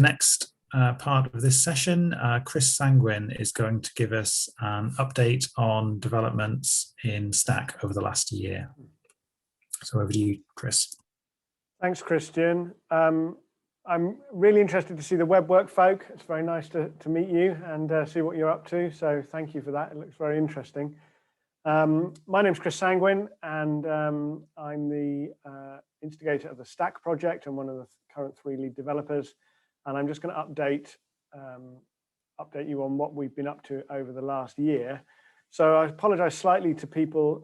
Next part of this session, Chris Sanguin is going to give us an update on developments in Stack over the last year. So over to you, Chris. Thanks, Christian. I'm really interested to see the WebWork folk. It's very nice to meet you and see what you're up to. So thank you for that. It looks very interesting. My name's Chris Sanguin, and I'm the instigator of the Stack project and one of the current 3 lead developers. And I'm just going to update you on what we've been up to over the last year. So I apologize slightly to people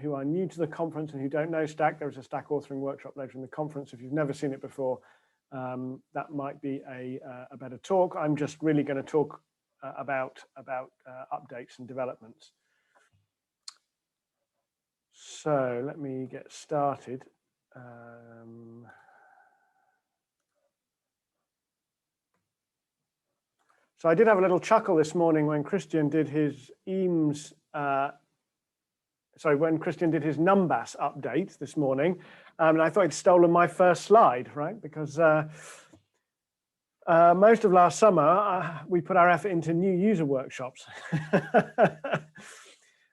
who are new to the conference and who don't know Stack. There is a Stack authoring workshop later in the conference. If you've never seen it before, that might be a better talk. I'm just really going to talk about updates and developments. So let me get started. So I did have a little chuckle this morning when Christian did his when Christian did his Numbas update this morning, and I thought he'd stolen my first slide, right? Because most of last summer we put our effort into new user workshops,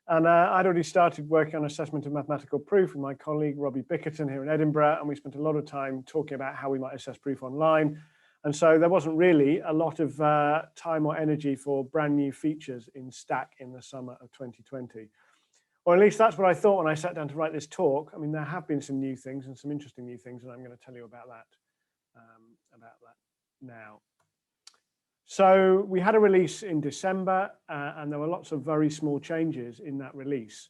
and I'd already started working on assessment of mathematical proof with my colleague Robbie Bickerton here in Edinburgh, and we spent a lot of time talking about how we might assess proof online. And so there wasn't really a lot of time or energy for brand new features in Stack in the summer of 2020. Or at least that's what I thought when I sat down to write this talk. I mean, there have been some new things and some interesting new things, and I'm going to tell you about that now. So we had a release in December, and there were lots of very small changes in that release.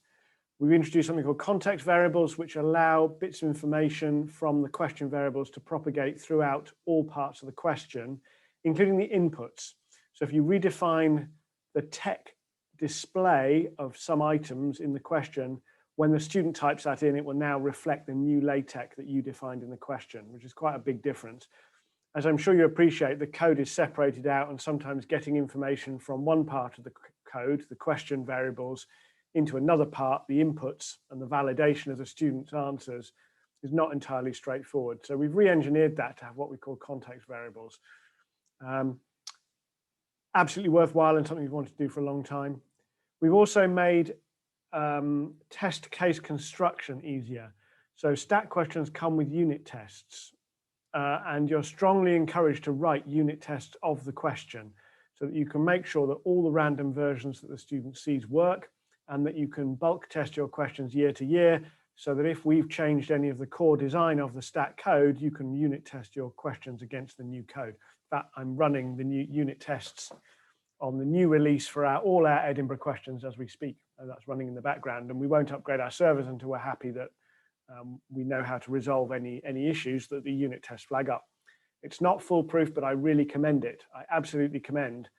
We've introduced something called context variables, which allow bits of information from the question variables to propagate throughout all parts of the question, including the inputs. So if you redefine the tech display of some items in the question, when the student types that in, it will now reflect the new LaTeX that you defined in the question, which is quite a big difference. As I'm sure you appreciate, the code is separated out, and sometimes getting information from one part of the code, the question variables, into another part, the inputs and the validation of the student's answers, is not entirely straightforward. So we've re-engineered that to have what we call context variables. Absolutely worthwhile and something we've wanted to do for a long time. We've also made test case construction easier. So Stack questions come with unit tests, and you're strongly encouraged to write unit tests of the question so that you can make sure that all the random versions that the student sees work, and that you can bulk test your questions year to year, so that if we've changed any of the core design of the Stack code, you can unit test your questions against the new code. In fact, I'm running the new unit tests on the new release for all our Edinburgh questions as we speak. And that's running in the background, and we won't upgrade our servers until we're happy that we know how to resolve any issues that the unit tests flag up. It's not foolproof, but I really commend it. I absolutely commend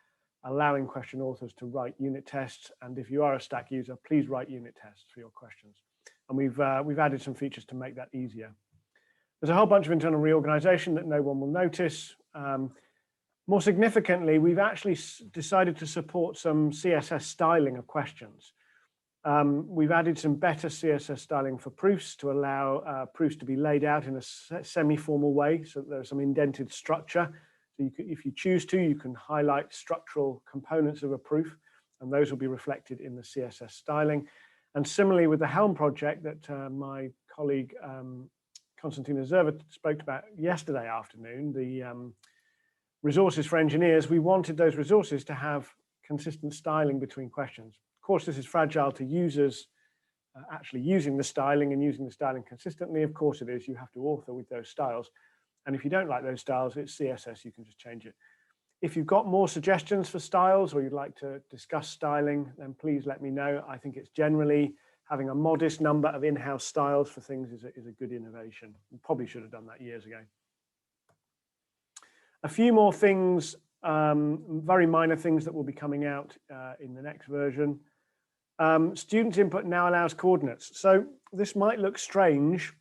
allowing question authors to write unit tests, and if you are a Stack user, please write unit tests for your questions. And we've added some features to make that easier. There's a whole bunch of internal reorganization that no one will notice. More significantly, we've actually decided to support some CSS styling of questions. We've added some better CSS styling for proofs to allow proofs to be laid out in a semi-formal way, so that there's some indented structure. So if you choose to, you can highlight structural components of a proof, and those will be reflected in the CSS styling. And similarly with the Helm project that my colleague Konstantina Zerva spoke about yesterday afternoon, the resources for engineers, we wanted those resources to have consistent styling between questions. Of course, this is fragile to users actually using the styling and using the styling consistently. Of course it is, you have to author with those styles. And if you don't like those styles, it's CSS, you can just change it. If you've got more suggestions for styles or you'd like to discuss styling, then please let me know. I think it's generally having a modest number of in-house styles for things is a good innovation. We probably should have done that years ago. A few more things, very minor things that will be coming out in the next version. Student input now allows coordinates. So this might look strange,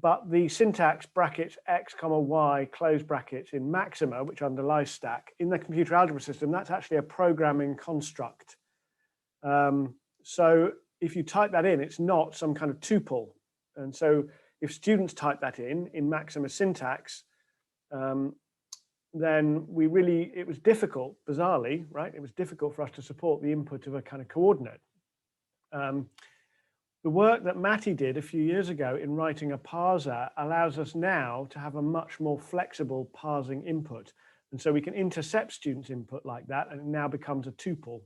but the syntax brackets x comma y close brackets in Maxima, which underlies Stack, in the computer algebra system, that's actually a programming construct. So if you type that in, it's not some kind of tuple. And so if students type that in Maxima syntax, then it was difficult, bizarrely, right? It was difficult for us to support the input of a kind of coordinate. The work that Matty did a few years ago in writing a parser allows us now to have a much more flexible parsing input. And so we can intercept students' input like that, and it now becomes a tuple,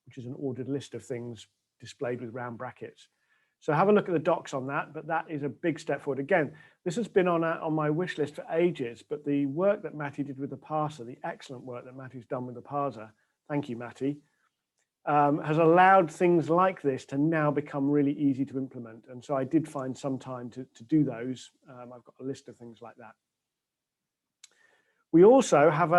which is an ordered list of things displayed with round brackets. So have a look at the docs on that, but that is a big step forward. Again, this has been on my wish list for ages, but the work that Matty did with the parser, the excellent work that Matty's done with the parser, thank you, Matty, has allowed things like this to now become really easy to implement. And so I did find some time to do those. I've got a list of things like that. We also have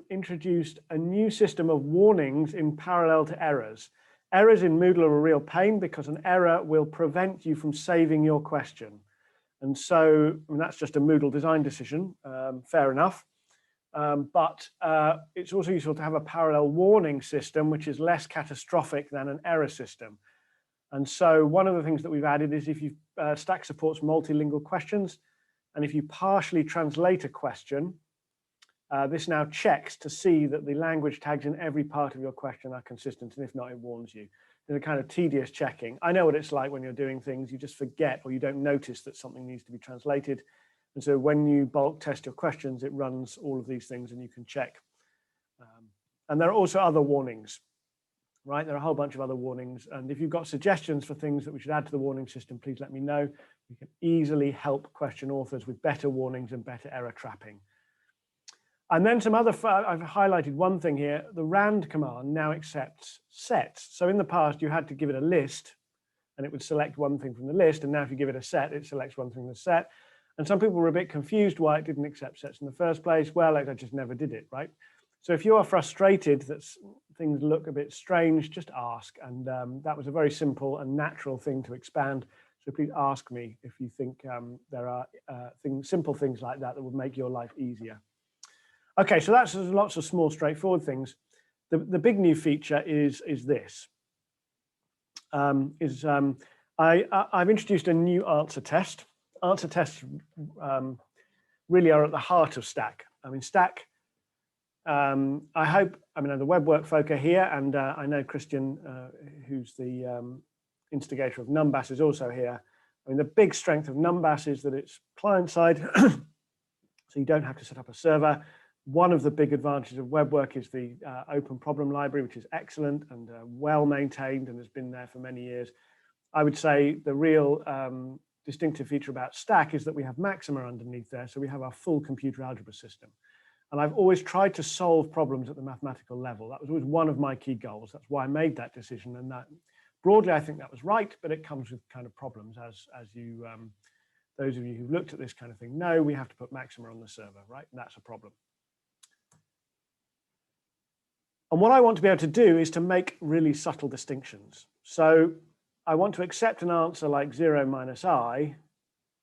introduced a new system of warnings in parallel to errors. Errors in Moodle are a real pain because an error will prevent you from saving your question. And so that's just a Moodle design decision, fair enough. But it's also useful to have a parallel warning system, which is less catastrophic than an error system. And so one of the things that we've added is if you Stack supports multilingual questions, and if you partially translate a question, this now checks to see that the language tags in every part of your question are consistent, and if not, it warns you. There's a kind of tedious checking. I know what it's like when you're doing things, you just forget or you don't notice that something needs to be translated. And so when you bulk test your questions, it runs all of these things and you can check. And there are also other warnings, right? There are a whole bunch of other warnings. And if you've got suggestions for things that we should add to the warning system, please let me know. We can easily help question authors with better warnings and better error trapping. And then some other, I've highlighted one thing here, the rand command now accepts sets. So in the past, you had to give it a list and it would select one thing from the list. And now if you give it a set, it selects one thing from the set. And some people were a bit confused why it didn't accept sets in the first place. Well, I just never did it, right? So if you are frustrated that things look a bit strange, just ask. And that was a very simple and natural thing to expand. So please ask me if you think there are simple things like that that would make your life easier. Okay, so that's lots of small, straightforward things. The big new feature is this. I've introduced a new answer test. Answer tests really are at the heart of Stack. I mean, Stack, the web work folk are here, and I know Christian, who's the instigator of Numbas, is also here. I mean, the big strength of Numbas is that it's client-side, so you don't have to set up a server. One of the big advantages of WebWork is the open problem library, which is excellent and well maintained and has been there for many years. I would say the real distinctive feature about Stack is that we have Maxima underneath there, so we have our full computer algebra system. And I've always tried to solve problems at the mathematical level. That was always one of my key goals. That's why I made that decision. And that broadly, I think that was right, but it comes with kind of problems as you, those of you who've looked at this kind of thing know, we have to put Maxima on the server, right? And that's a problem. And what I want to be able to do is to make really subtle distinctions. So I want to accept an answer like 0 minus I,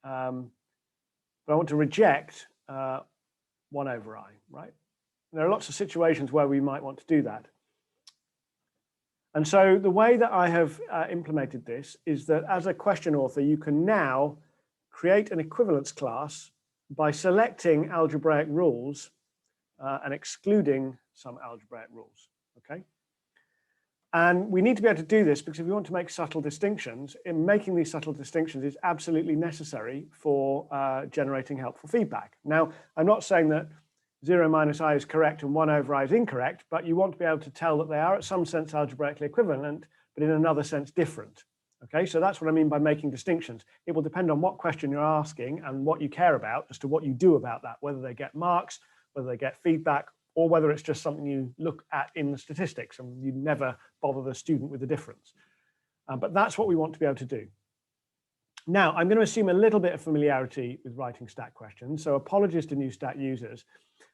but I want to reject 1 over I, right? And there are lots of situations where we might want to do that. And so the way that I have implemented this is that as a question author, you can now create an equivalence class by selecting algebraic rules and excluding some algebraic rules, okay? And we need to be able to do this because if we want to make subtle distinctions, in making these subtle distinctions is absolutely necessary for generating helpful feedback. Now, I'm not saying that 0 minus I is correct and 1 over I is incorrect, but you want to be able to tell that they are at some sense algebraically equivalent, but in another sense different. Okay, so that's what I mean by making distinctions. It will depend on what question you're asking and what you care about as to what you do about that, whether they get marks, whether they get feedback, or whether it's just something you look at in the statistics and you never bother the student with the difference. But that's what we want to be able to do. Now, I'm going to assume a little bit of familiarity with writing Stack questions, so apologies to new Stack users.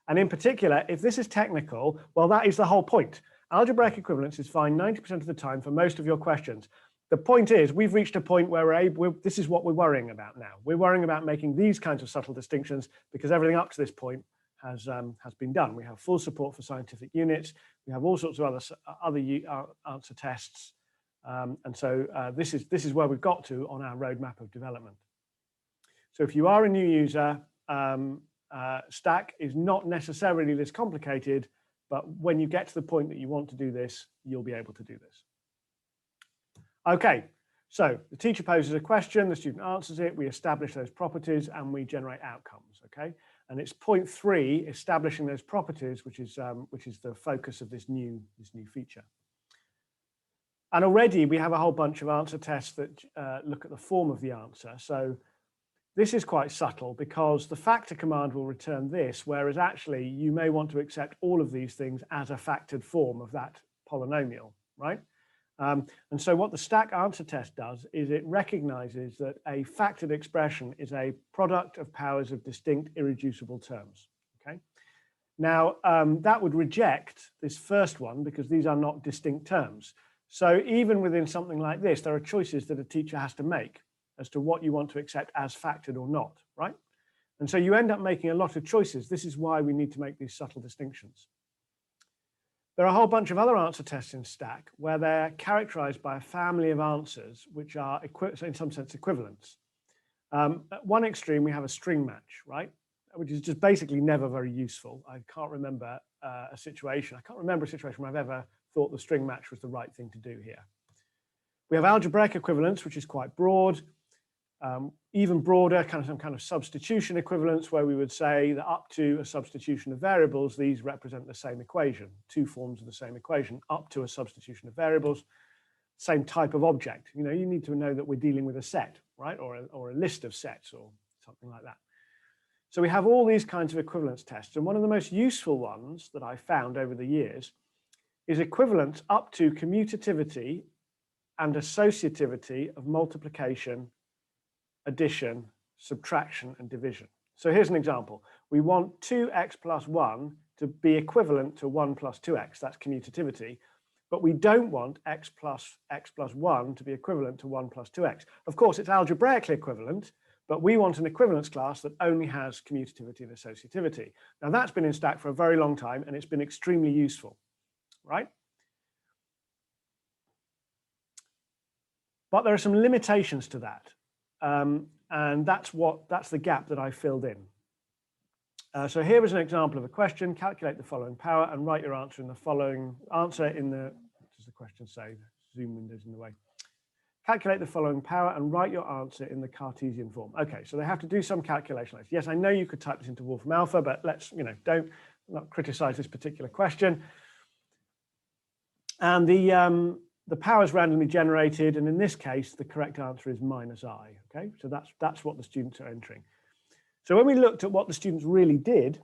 And in particular, if this is technical, well, that is the whole point. Algebraic equivalence is fine 90% of the time for most of your questions. The point is, we've reached a point where this is what we're worrying about now. We're worrying about making these kinds of subtle distinctions because everything up to this point has been done. We have full support for scientific units. We have all sorts of other answer tests. And so this is where we've got to on our roadmap of development. So if you are a new user, Stack is not necessarily this complicated, but when you get to the point that you want to do this, you'll be able to do this. Okay, so the teacher poses a question, the student answers it, we establish those properties, and we generate outcomes, okay? And it's point 3, establishing those properties, which is the focus of this new feature. And already we have a whole bunch of answer tests that look at the form of the answer. So this is quite subtle because the factor command will return this, whereas actually you may want to accept all of these things as a factored form of that polynomial, right? And so what the stack answer test does is it recognizes that a factored expression is a product of powers of distinct irreducible terms, okay? Now, that would reject this first one because these are not distinct terms. So even within something like this, there are choices that a teacher has to make as to what you want to accept as factored or not, right? And so you end up making a lot of choices. This is why we need to make these subtle distinctions. There are a whole bunch of other answer tests in Stack where they're characterized by a family of answers which are, in some sense, equivalents. At one extreme, we have a string match, right? Which is just basically never very useful. I can't remember a situation where I've ever thought the string match was the right thing to do here. We have algebraic equivalence, which is quite broad. Even broader, some kind of substitution equivalence, where we would say that up to a substitution of variables, these represent the same equation, 2 forms of the same equation, up to a substitution of variables, same type of object. You know, you need to know that we're dealing with a set, right, or a list of sets or something like that. So we have all these kinds of equivalence tests, and one of the most useful ones that I found over the years is equivalence up to commutativity and associativity of multiplication, addition, subtraction, and division. So here's an example. We want 2x plus 1 to be equivalent to 1 plus 2x. That's commutativity. But we don't want x plus 1 to be equivalent to 1 plus 2x. Of course, it's algebraically equivalent, but we want an equivalence class that only has commutativity and associativity. Now, that's been in Stack for a very long time, and it's been extremely useful, right? But there are some limitations to that. And that's the gap that I filled in. So here is an example of a question. Calculate the following power and write your answer in the following answer in the, what does the question say? Zoom window's in the way. Calculate the following power and write your answer in the Cartesian form. Okay, so they have to do some calculation. Yes, I know you could type this into Wolfram Alpha, but let's, don't not criticize this particular question. And the power is randomly generated, and in this case, the correct answer is -I, okay? So that's what the students are entering. So when we looked at what the students really did,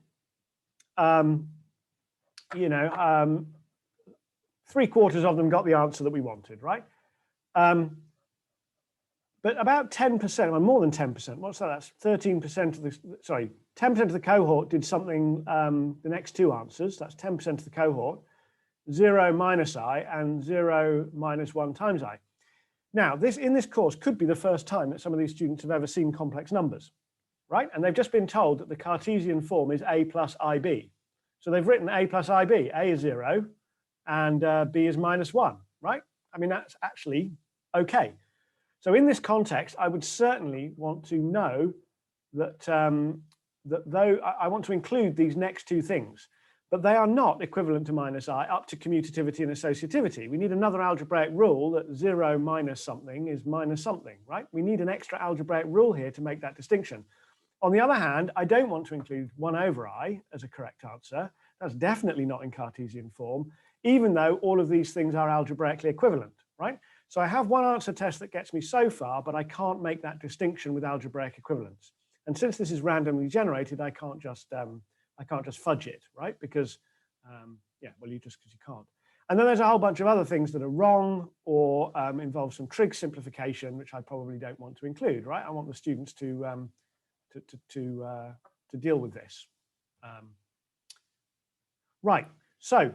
3/4 of them got the answer that we wanted, right? But about 10%, or more than 10%, what's that? That's 13% of the, 10% of the cohort did something, the next 2 answers, that's 10% of the cohort, 0 minus I and 0 minus 1 times I. Now, in this course could be the first time that some of these students have ever seen complex numbers, right? And they've just been told that the Cartesian form is A plus IB. So they've written A plus IB, A is 0 and B is -1, right? I mean, that's actually okay. So in this context, I would certainly want to know that, I want to include these next 2 things, but they are not equivalent to -I up to commutativity and associativity. We need another algebraic rule that 0 minus something is minus something, right? We need an extra algebraic rule here to make that distinction. On the other hand, I don't want to include 1 over I as a correct answer. That's definitely not in Cartesian form, even though all of these things are algebraically equivalent, right? So I have one answer test that gets me so far, but I can't make that distinction with algebraic equivalence. And since this is randomly generated, I can't just fudge it, right? Because, because you can't. And then there's a whole bunch of other things that are wrong or involve some trig simplification, which I probably don't want to include, right? I want the students to deal with this. Right, so,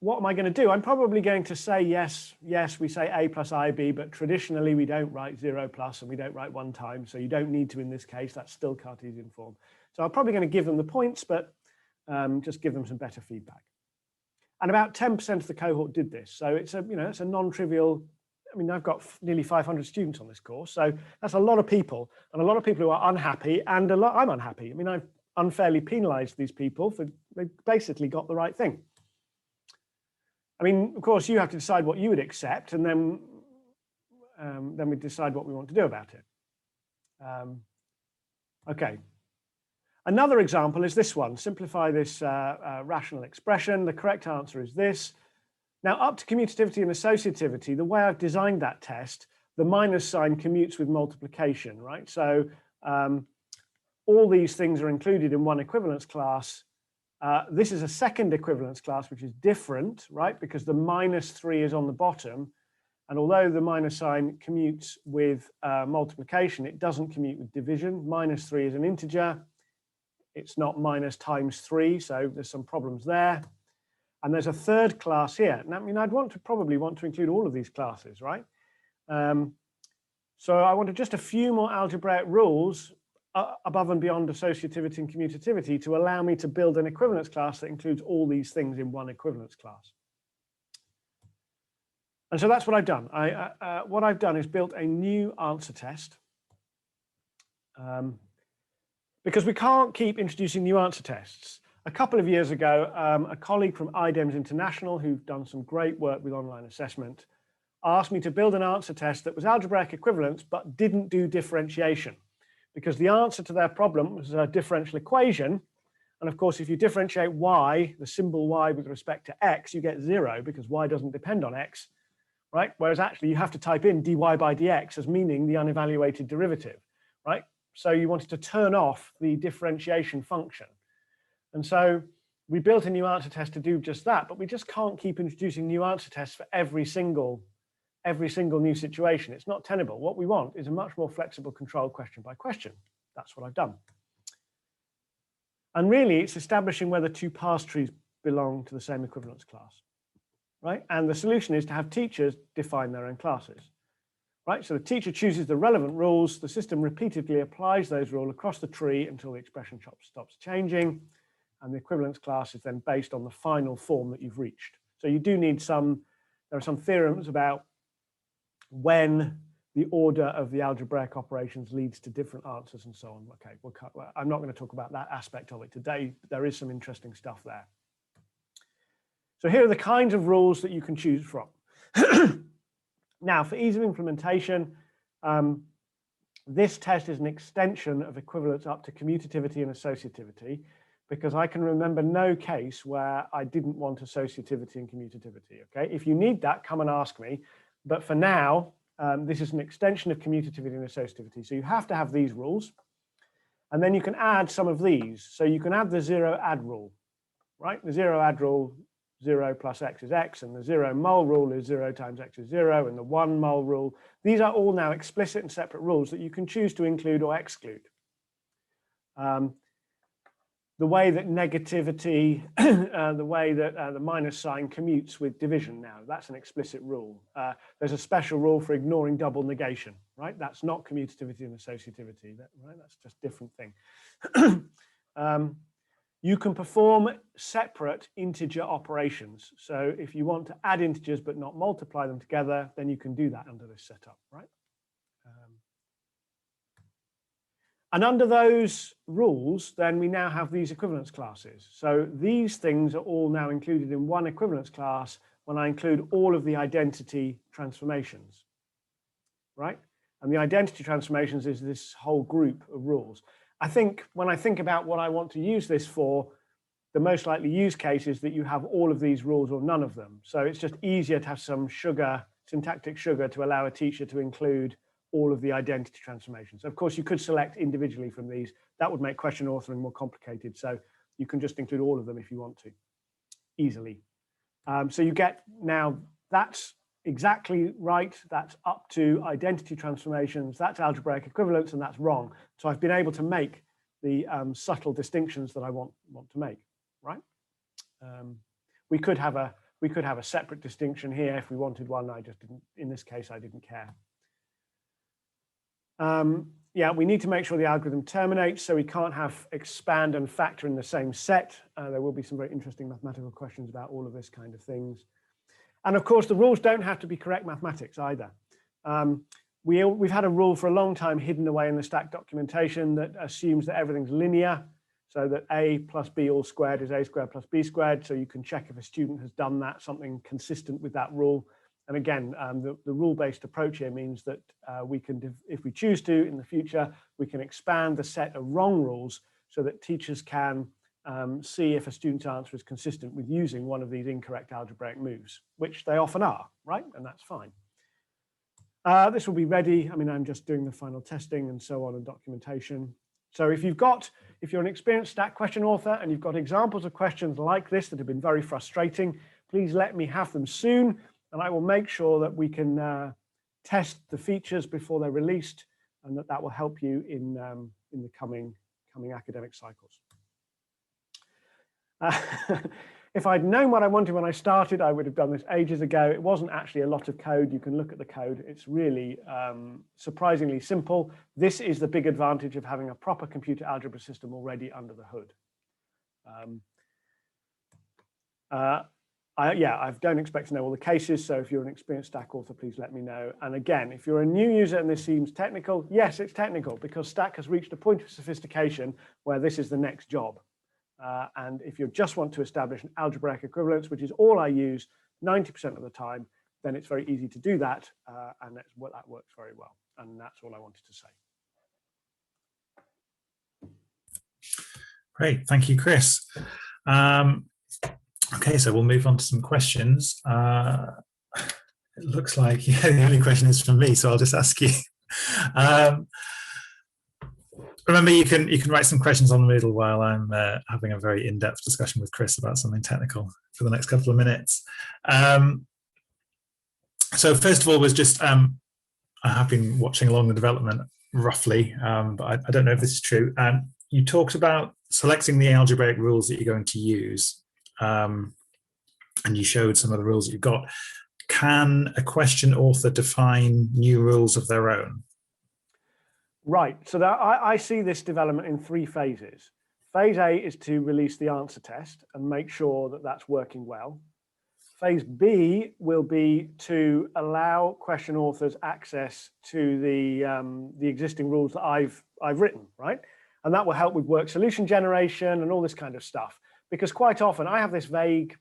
what am I going to do? I'm probably going to say yes, we say A plus IB, but traditionally we don't write 0 plus and we don't write 1 times, so you don't need to in this case, that's still Cartesian form. So I'm probably going to give them the points, but just give them some better feedback. And about 10% of the cohort did this, so it's a non-trivial, I mean, I've got nearly 500 students on this course, so that's a lot of people, and a lot of people who are unhappy, and I'm unhappy. I mean, I've unfairly penalized these people for they basically got the right thing. I mean, of course, you have to decide what you would accept, and then we decide what we want to do about it. Okay. Another example is this one. Simplify this rational expression. The correct answer is this. Now, up to commutativity and associativity, the way I've designed that test, the minus sign commutes with multiplication, right? So all these things are included in one equivalence class. This is a second equivalence class, which is different, right? Because the -3 is on the bottom. And although the minus sign commutes with multiplication, it doesn't commute with division. -3 is an integer. It's not minus times 3, so there's some problems there. And there's a third class here. Now, I mean, I'd probably want to include all of these classes, right? So I wanted just a few more algebraic rules above and beyond associativity and commutativity to allow me to build an equivalence class that includes all these things in one equivalence class. And so that's what I've done. What I've done is built a new answer test. Because we can't keep introducing new answer tests. A couple of years ago, a colleague from IDEMS International, who've done some great work with online assessment, asked me to build an answer test that was algebraic equivalence, but didn't do differentiation. Because the answer to their problem was a differential equation. And of course, if you differentiate y, the symbol y with respect to x, you get 0 because y doesn't depend on x, right? Whereas actually you have to type in dy by dx as meaning the unevaluated derivative, right? So you wanted to turn off the differentiation function. And so we built a new answer test to do just that, but we just can't keep introducing new answer tests for every single new situation. It's not tenable. What we want is a much more flexible control question by question. That's what I've done. And really, it's establishing whether two parse trees belong to the same equivalence class, right? And the solution is to have teachers define their own classes, right? So the teacher chooses the relevant rules. The system repeatedly applies those rules across the tree until the expression stops changing. And the equivalence class is then based on the final form that you've reached. So you do need there are some theorems about when the order of the algebraic operations leads to different answers and so on. Okay, I'm not going to talk about that aspect of it today, but there is some interesting stuff there. So here are the kinds of rules that you can choose from. Now, for ease of implementation, this test is an extension of equivalence up to commutativity and associativity, because I can remember no case where I didn't want associativity and commutativity. Okay, if you need that, come and ask me. But for now, this is an extension of commutativity and associativity. So you have to have these rules. And then you can add some of these. So you can add the 0 add rule, right? The 0 add rule, 0 plus x is x. And the 0 mul rule is 0 times x is 0. And the 1 mul rule. These are all now explicit and separate rules that you can choose to include or exclude. The way that negativity, the way that the minus sign commutes with division now, that's an explicit rule. There's a special rule for ignoring double negation, right? That's not commutativity and associativity, right? That's just a different thing. You can perform separate integer operations. So if you want to add integers but not multiply them together, then you can do that under this setup, right? And under those rules, then we now have these equivalence classes. So these things are all now included in one equivalence class when I include all of the identity transformations, right? And the identity transformations is this whole group of rules. I think when I think about what I want to use this for, the most likely use case is that you have all of these rules or none of them. So it's just easier to have some syntactic sugar to allow a teacher to include all of the identity transformations. Of course, you could select individually from these. That would make question authoring more complicated. So you can just include all of them if you want to, easily. So you get now, that's exactly right. That's up to identity transformations. That's algebraic equivalence, and that's wrong. So I've been able to make the subtle distinctions that I want to make, right? We could have a separate distinction here if we wanted one. I just didn't. In this case, I didn't care. Yeah, we need to make sure the algorithm terminates, so we can't have expand and factor in the same set. There will be some very interesting mathematical questions about all of this kind of things. And of course, the rules don't have to be correct mathematics either. We've had a rule for a long time hidden away in the Stack documentation that assumes that everything's linear, so that a plus b all squared is a squared plus b squared. So you can check if a student has done that, something consistent with that rule. And again, the rule-based approach here means that we can, if we choose to in the future, we can expand the set of wrong rules so that teachers can see if a student's answer is consistent with using one of these incorrect algebraic moves, which they often are, right? And that's fine. This will be ready. I mean, I'm just doing the final testing and so on and documentation. So if you're an experienced Stack question author and you've got examples of questions like this that have been very frustrating, please let me have them soon, and I will make sure that we can test the features before they're released, and that will help you in the coming academic cycles. If I'd known what I wanted when I started, I would have done this ages ago. It wasn't actually a lot of code. You can look at the code. It's really surprisingly simple. This is the big advantage of having a proper computer algebra system already under the hood. I don't expect to know all the cases, so if you're an experienced Stack author, please let me know. And again, if you're a new user and this seems technical, yes, it's technical, because Stack has reached a point of sophistication where this is the next job. And if you just want to establish an algebraic equivalence, which is all I use 90% of the time, then it's very easy to do that, and that works very well. And that's all I wanted to say. Great, thank you, Chris. Okay, so we'll move on to some questions. It looks like the only question is from me, so I'll just ask you. Remember, you can write some questions on the Moodle while I'm having a very in-depth discussion with Chris about something technical for the next couple of minutes. So first of all was just, I have been watching along the development roughly, but I don't know if this is true. You talked about selecting the algebraic rules that you're going to use, and you showed some of the rules that you've got. Can a question author define new rules of their own? Right, so I see this development in 3 phases. Phase A is to release the answer test and make sure that that's working well. Phase B will be to allow question authors access to the existing rules that I've written, right? And that will help with work solution generation and all this kind of stuff. Because quite often I have this vague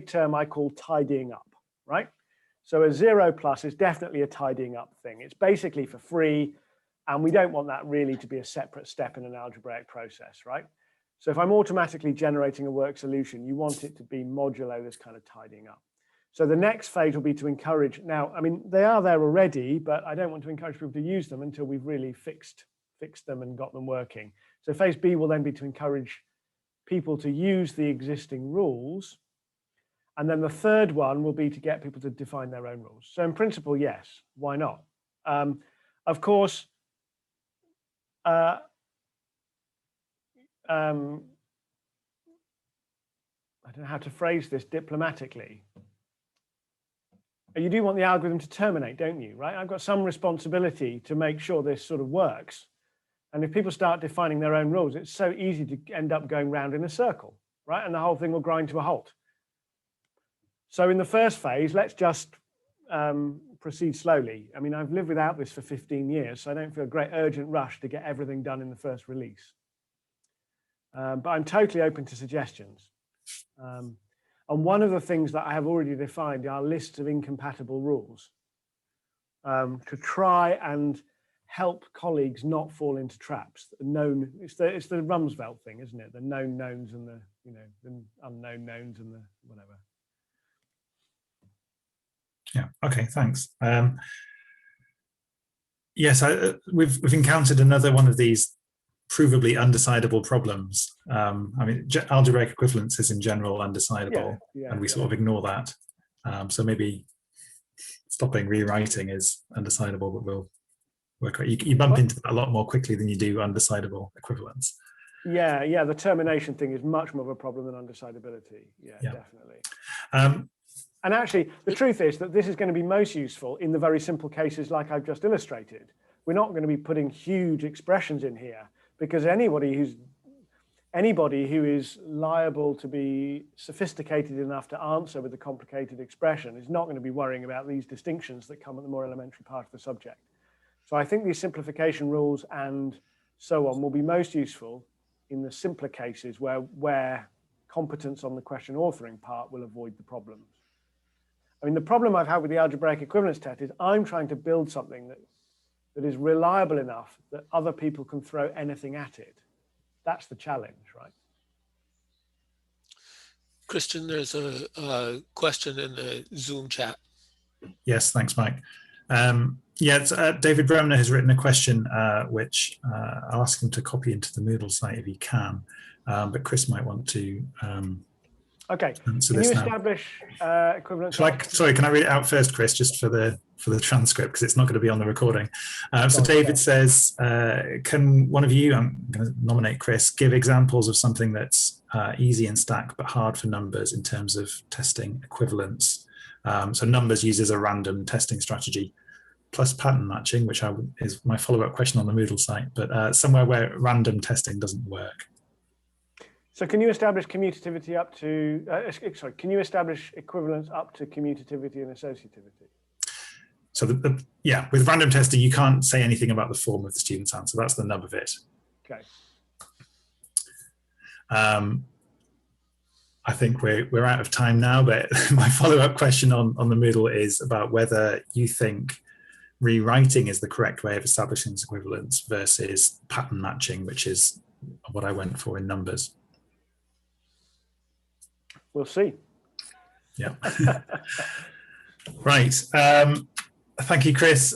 term I call tidying up, right? So a 0+ is definitely a tidying up thing. It's basically for free. And we don't want that really to be a separate step in an algebraic process, right? So if I'm automatically generating a work solution, you want it to be modulo this kind of tidying up. So the next phase will be to encourage, now, I mean, they are there already, but I don't want to encourage people to use them until we've really fixed them and got them working. So phase B will then be to encourage people to use the existing rules. And then the third one will be to get people to define their own rules. So in principle, yes, why not? Of course, I don't know how to phrase this diplomatically. You do want the algorithm to terminate, don't you, right? I've got some responsibility to make sure this sort of works. And if people start defining their own rules, it's so easy to end up going round in a circle, right? And the whole thing will grind to a halt. So in the first phase, let's just proceed slowly. I mean, I've lived without this for 15 years, so I don't feel a great urgent rush to get everything done in the first release. But I'm totally open to suggestions. And one of the things that I have already defined are lists of incompatible rules to try and help colleagues not fall into traps. It's the Rumsfeld thing, isn't it? The known knowns and the the unknown knowns and the whatever. Yeah. Okay. Thanks. Yes, we've encountered another one of these provably undecidable problems. I mean, algebraic equivalence is in general undecidable, and we sort of ignore that. So maybe stopping rewriting is undecidable, but we'll work. You bump into that a lot more quickly than you do undecidable equivalence. Yeah. The termination thing is much more of a problem than undecidability. Yeah. Definitely. And actually, the truth is that this is going to be most useful in the very simple cases like I've just illustrated. We're not going to be putting huge expressions in here because anybody who's, anybody who is liable to be sophisticated enough to answer with a complicated expression is not going to be worrying about these distinctions that come at the more elementary part of the subject. So I think these simplification rules and so on will be most useful in the simpler cases where competence on the question authoring part will avoid the problems. I mean, the problem I've had with the algebraic equivalence test is I'm trying to build something that is reliable enough that other people can throw anything at it. That's the challenge, right? Christian, there's a question in the Zoom chat. Yes, thanks, Mike. David Bremner has written a question, which I'll ask him to copy into the Moodle site if he can, but Chris might want to okay. answer Can this you now. establish equivalence? Sorry, can I read it out first, Chris, just for the transcript, because it's not going to be on the recording. So David says, can one of you, I'm going to nominate Chris, give examples of something that's easy in Stack but hard for numbers in terms of testing equivalence? So numbers uses a random testing strategy plus pattern matching, which is my follow-up question on the Moodle site, but somewhere where random testing doesn't work. So can you establish commutativity up to, can you establish equivalence up to commutativity and associativity? So with random testing, you can't say anything about the form of the student's answer. That's the nub of it. Okay. I think we're out of time now, but my follow-up question on the Moodle is about whether you think rewriting is the correct way of establishing this equivalence versus pattern matching, which is what I went for in numbers. We'll see. Yeah. Right. Thank you, Chris.